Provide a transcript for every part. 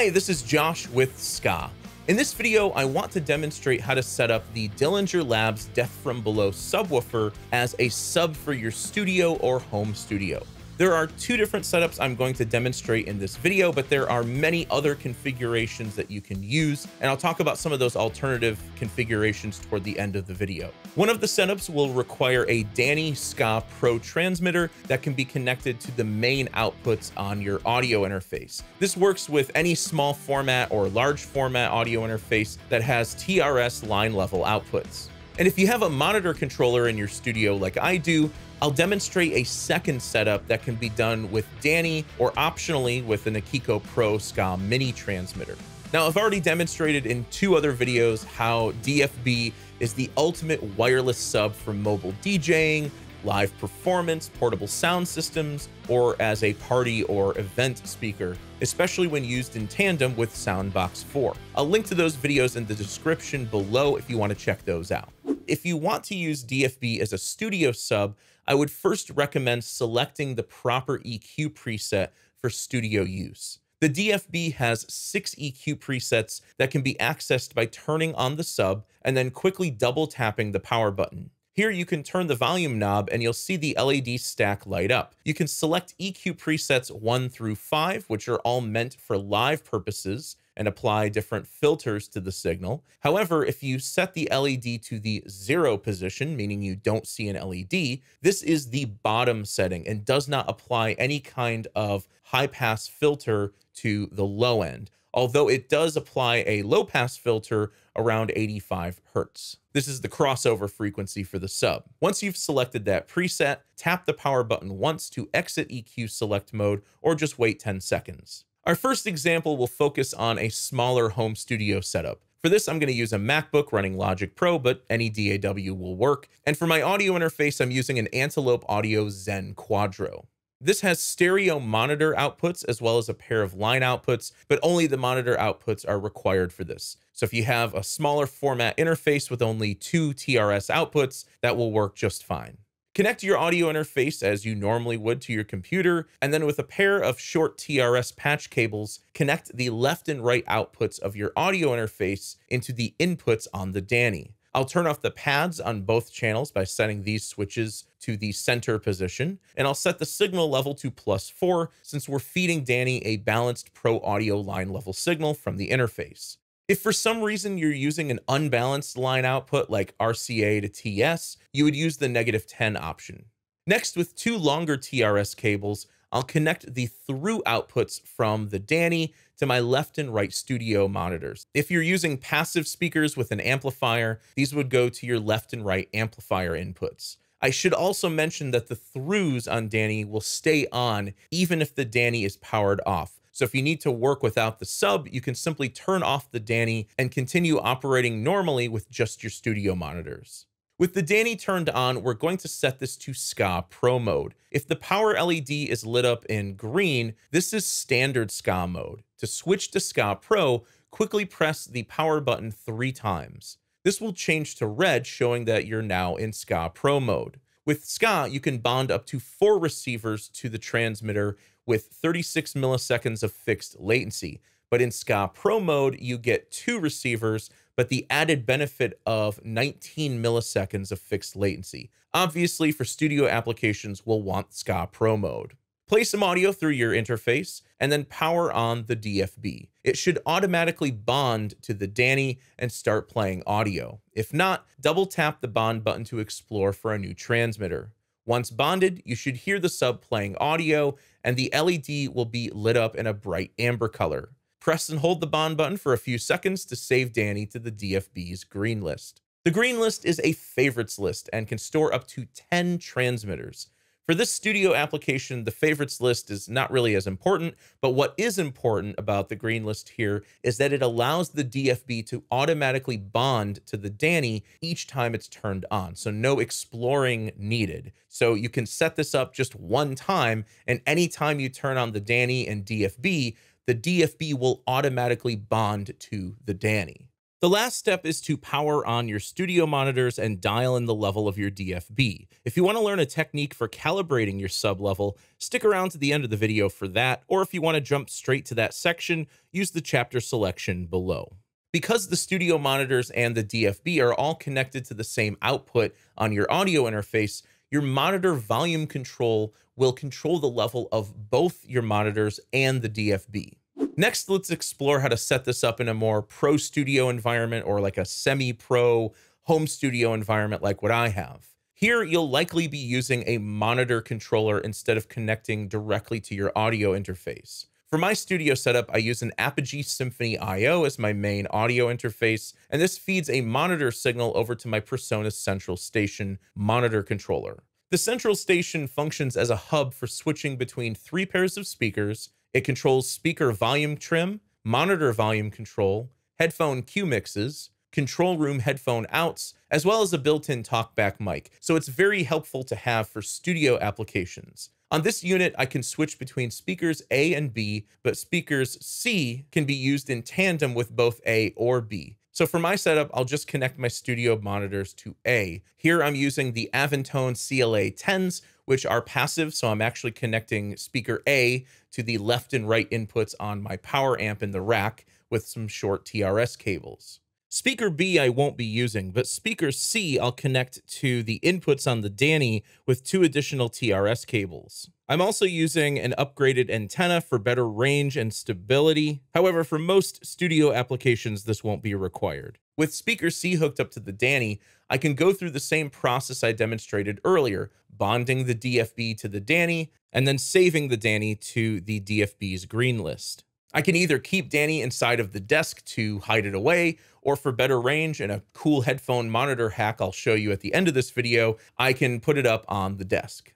Hi, this is Josh with SKAA. In this video, I want to demonstrate how to set up the Dillinger Labs Death from Below subwoofer as a sub for your studio or home studio. There are two different setups I'm going to demonstrate in this video, but there are many other configurations that you can use, and I'll talk about some of those alternative configurations toward the end of the video. One of the setups will require a Dani SKAA Pro transmitter that can be connected to the main outputs on your audio interface. This works with any small format or large format audio interface that has TRS line level outputs. And if you have a monitor controller in your studio like I do, I'll demonstrate a second setup that can be done with Dani or optionally with an Akiko Pro SKAA mini transmitter. Now, I've already demonstrated in two other videos how DFB is the ultimate wireless sub for mobile DJing, live performance, portable sound systems, or as a party or event speaker, especially when used in tandem with Soundbox 4. I'll link to those videos in the description below if you want to check those out. If you want to use DFB as a studio sub, I would first recommend selecting the proper EQ preset for studio use. The DFB has 6 EQ presets that can be accessed by turning on the sub and then quickly double tapping the power button. Here you can turn the volume knob and you'll see the LED stack light up. You can select EQ presets 1 through 5, which are all meant for live purposes, and apply different filters to the signal. However, if you set the LED to the 0 position, meaning you don't see an LED, this is the bottom setting and does not apply any kind of high pass filter to the low end, although it does apply a low pass filter around 85 Hertz. This is the crossover frequency for the sub. Once you've selected that preset, tap the power button once to exit EQ select mode or just wait 10 seconds. Our first example will focus on a smaller home studio setup. For this, I'm going to use a MacBook running Logic Pro, but any DAW will work. And for my audio interface, I'm using an Antelope Audio Zen Quadro. This has stereo monitor outputs as well as a pair of line outputs, but only the monitor outputs are required for this. So if you have a smaller format interface with only 2 TRS outputs, that will work just fine. Connect your audio interface as you normally would to your computer, and then with a pair of short TRS patch cables, connect the left and right outputs of your audio interface into the inputs on the Dani. I'll turn off the pads on both channels by setting these switches to the center position, and I'll set the signal level to +4 since we're feeding Dani a balanced pro audio line level signal from the interface. If for some reason you're using an unbalanced line output like RCA to TS, you would use the -10 option. Next, with 2 longer TRS cables, I'll connect the through outputs from the Dani to my left and right studio monitors. If you're using passive speakers with an amplifier, these would go to your left and right amplifier inputs. I should also mention that the throughs on Dani will stay on even if the Dani is powered off. So if you need to work without the sub, you can simply turn off the Dani and continue operating normally with just your studio monitors. With the Dani turned on, we're going to set this to SKAA Pro mode. If the power LED is lit up in green, this is standard SKAA mode. To switch to SKAA Pro, quickly press the power button 3 times. This will change to red, showing that you're now in SKAA Pro mode. With SKAA, you can bond up to 4 receivers to the transmitter with 36 milliseconds of fixed latency. But in SKAA Pro mode, you get 2 receivers, but the added benefit of 19 milliseconds of fixed latency. Obviously, for studio applications, we'll want SKAA Pro mode. Play some audio through your interface, and then power on the DFB. It should automatically bond to the Dani and start playing audio. If not, double tap the bond button to explore for a new transmitter. Once bonded, you should hear the sub playing audio, and the LED will be lit up in a bright amber color. Press and hold the bond button for a few seconds to save Dani to the DFB's green list. The green list is a favorites list and can store up to 10 transmitters. For this studio application, the favorites list is not really as important, but what is important about the green list here is that it allows the DFB to automatically bond to the Dani each time it's turned on, so no exploring needed. So you can set this up just one time, and anytime you turn on the Dani and DFB, the DFB will automatically bond to the Dani. The last step is to power on your studio monitors and dial in the level of your DFB. If you want to learn a technique for calibrating your sub level, stick around to the end of the video for that, or if you want to jump straight to that section, use the chapter selection below. Because the studio monitors and the DFB are all connected to the same output on your audio interface, your monitor volume control will control the level of both your monitors and the DFB. Next, let's explore how to set this up in a more pro studio environment or like a semi-pro home studio environment like what I have. Here, you'll likely be using a monitor controller instead of connecting directly to your audio interface. For my studio setup, I use an Apogee Symphony IO as my main audio interface, and this feeds a monitor signal over to my PreSonus Central Station monitor controller. The Central Station functions as a hub for switching between 3 pairs of speakers. It controls speaker volume trim, monitor volume control, headphone Q mixes, control room headphone outs, as well as a built-in talkback mic, so it's very helpful to have for studio applications. On this unit, I can switch between speakers A and B, but speakers C can be used in tandem with both A or B. So for my setup, I'll just connect my studio monitors to A. Here I'm using the Avantone CLA 10s, which are passive, so I'm actually connecting speaker A to the left and right inputs on my power amp in the rack with some short TRS cables. Speaker B I won't be using, but speaker C I'll connect to the inputs on the Dani with 2 additional TRS cables. I'm also using an upgraded antenna for better range and stability. However, for most studio applications, this won't be required. With speaker C hooked up to the Dani, I can go through the same process I demonstrated earlier, bonding the DFB to the Dani and then saving the Dani to the DFB's green list. I can either keep Dani inside of the desk to hide it away, or for better range and a cool headphone monitor hack I'll show you at the end of this video, I can put it up on the desk.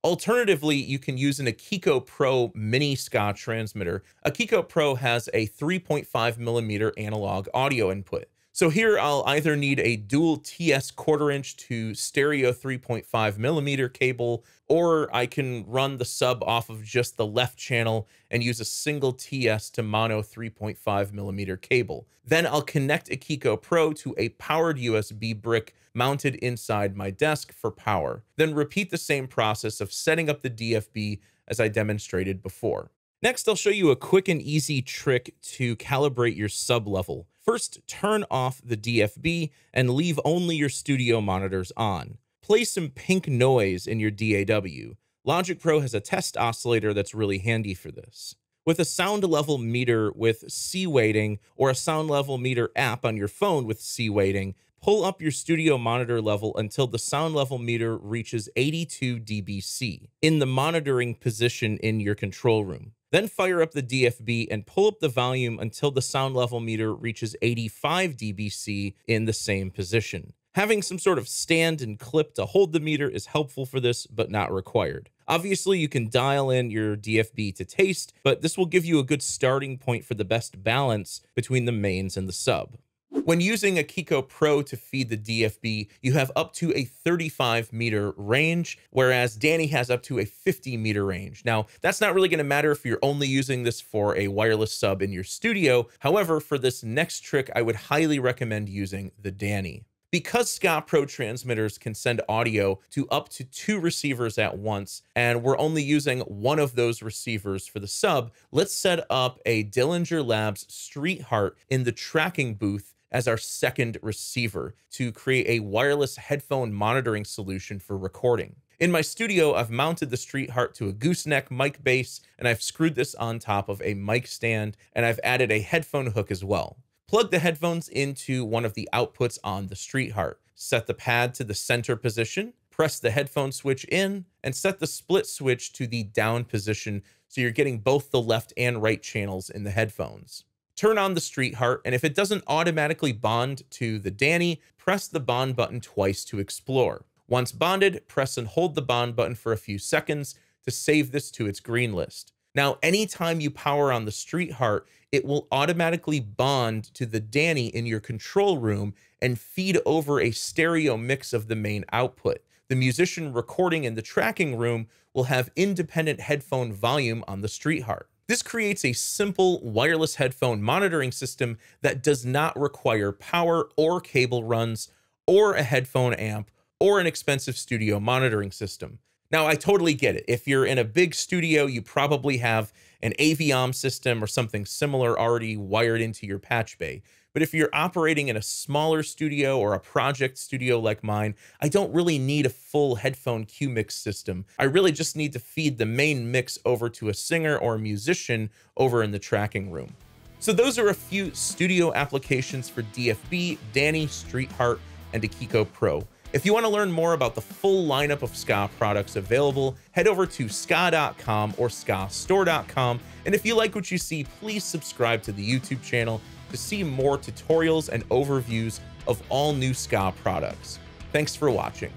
Alternatively, you can use an Akiko Pro mini SKAA transmitter. Akiko Pro has a 3.5mm analog audio input. So here I'll either need a dual TS 1/4 inch to stereo 3.5mm cable, or I can run the sub off of just the left channel and use a single TS to mono 3.5mm cable. Then I'll connect Akiko Pro to a powered USB brick mounted inside my desk for power. Then repeat the same process of setting up the DFB as I demonstrated before. Next, I'll show you a quick and easy trick to calibrate your sub level. First, turn off the DFB and leave only your studio monitors on. Play some pink noise in your DAW. Logic Pro has a test oscillator that's really handy for this. With a sound level meter with C weighting or a sound level meter app on your phone with C weighting, pull up your studio monitor level until the sound level meter reaches 82 dBc in the monitoring position in your control room. Then fire up the DFB and pull up the volume until the sound level meter reaches 85 dBc in the same position. Having some sort of stand and clip to hold the meter is helpful for this, but not required. Obviously, you can dial in your DFB to taste, but this will give you a good starting point for the best balance between the mains and the sub. When using Akiko Pro to feed the DFB, you have up to a 35-meter range, whereas Dani has up to a 50-meter range. Now, that's not really going to matter if you're only using this for a wireless sub in your studio. However, for this next trick, I would highly recommend using the Dani. Because SKAA Pro transmitters can send audio to up to 2 receivers at once, and we're only using one of those receivers for the sub, let's set up a Dillinger Labs Streetheart in the tracking booth as our second receiver to create a wireless headphone monitoring solution for recording. In my studio, I've mounted the Streetheart to a gooseneck mic base, and I've screwed this on top of a mic stand, and I've added a headphone hook as well. Plug the headphones into one of the outputs on the Streetheart. Set the pad to the center position, press the headphone switch in, and set the split switch to the down position so you're getting both the left and right channels in the headphones. Turn on the Streetheart, and if it doesn't automatically bond to the Dani, press the bond button twice to explore. Once bonded, press and hold the bond button for a few seconds to save this to its green list. Now, anytime you power on the Streetheart, it will automatically bond to the Dani in your control room and feed over a stereo mix of the main output. The musician recording in the tracking room will have independent headphone volume on the Streetheart. This creates a simple wireless headphone monitoring system that does not require power or cable runs or a headphone amp or an expensive studio monitoring system. Now, I totally get it. If you're in a big studio, you probably have an AV system or something similar already wired into your patch bay. But if you're operating in a smaller studio or a project studio like mine, I don't really need a full headphone Q-Mix system. I really just need to feed the main mix over to a singer or a musician over in the tracking room. So those are a few studio applications for DFB, Dani, Streetheart, and Akiko Pro. If you want to learn more about the full lineup of SKAA products available, head over to SKAA.com or SKAAstore.com. And if you like what you see, please subscribe to the YouTube channel to see more tutorials and overviews of all new SKAA products. Thanks for watching.